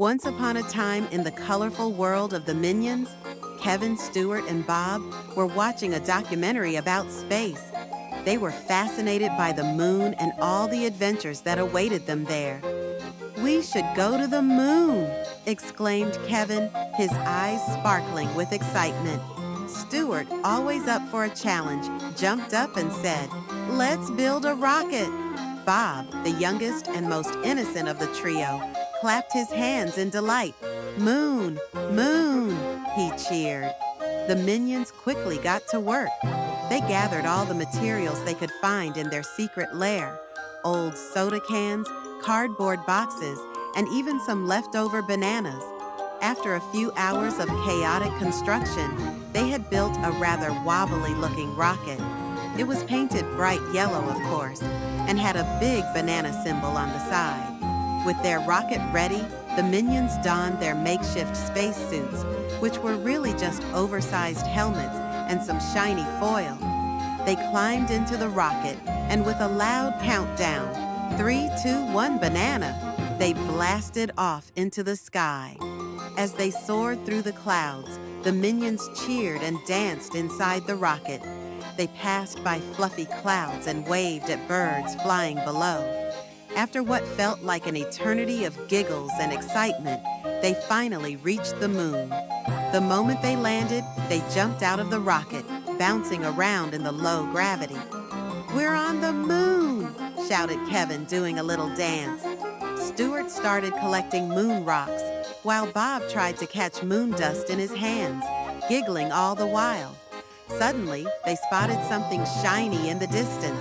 Once upon a time in the colorful world of the Minions, Kevin, Stuart, and Bob were watching a documentary about space. They were fascinated by the moon and all the adventures that awaited them there. "We should go to the moon!" exclaimed Kevin, his eyes sparkling with excitement. Stuart, always up for a challenge, jumped up and said, "Let's build a rocket!" Bob, the youngest and most innocent of the trio, clapped his hands in delight. "Moon! Moon!" he cheered. The minions quickly got to work. They gathered all the materials they could find in their secret lair: old soda cans, cardboard boxes, and even some leftover bananas. After a few hours of chaotic construction, they had built a rather wobbly-looking rocket. It was painted bright yellow, of course, and had a big banana symbol on the side. With their rocket ready, the minions donned their makeshift spacesuits, which were really just oversized helmets and some shiny foil. They climbed into the rocket, and with a loud countdown, 3, 2, 1, banana, they blasted off into the sky. As they soared through the clouds, the minions cheered and danced inside the rocket. They passed by fluffy clouds and waved at birds flying below. After what felt like an eternity of giggles and excitement, they finally reached the moon. The moment they landed, they jumped out of the rocket, bouncing around in the low gravity. "We're on the moon!" shouted Kevin, doing a little dance. Stuart started collecting moon rocks, while Bob tried to catch moon dust in his hands, giggling all the while. Suddenly, they spotted something shiny in the distance.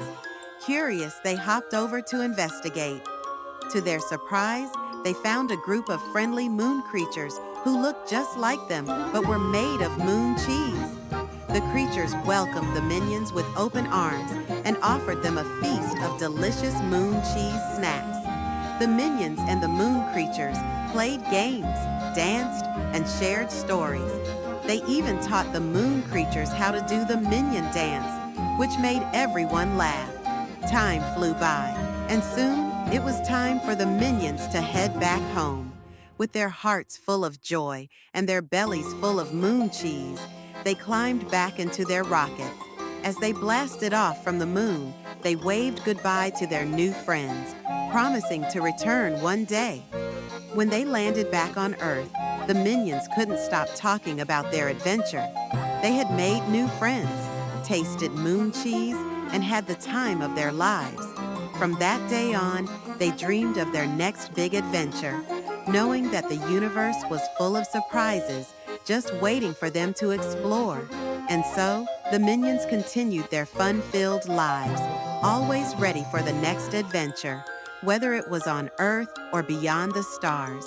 Curious, they hopped over to investigate. To their surprise, they found a group of friendly moon creatures who looked just like them but were made of moon cheese. The creatures welcomed the minions with open arms and offered them a feast of delicious moon cheese snacks. The minions and the moon creatures played games, danced, and shared stories. They even taught the moon creatures how to do the minion dance, which made everyone laugh. Time flew by, and soon it was time for the minions to head back home. With their hearts full of joy and their bellies full of moon cheese, they climbed back into their rocket. As they blasted off from the moon, they waved goodbye to their new friends, promising to return one day. When they landed back on Earth, the minions couldn't stop talking about their adventure. They had made new friends, tasted moon cheese, and had the time of their lives. From that day on, they dreamed of their next big adventure, knowing that the universe was full of surprises just waiting for them to explore. And so, the minions continued their fun-filled lives, always ready for the next adventure, whether it was on Earth or beyond the stars.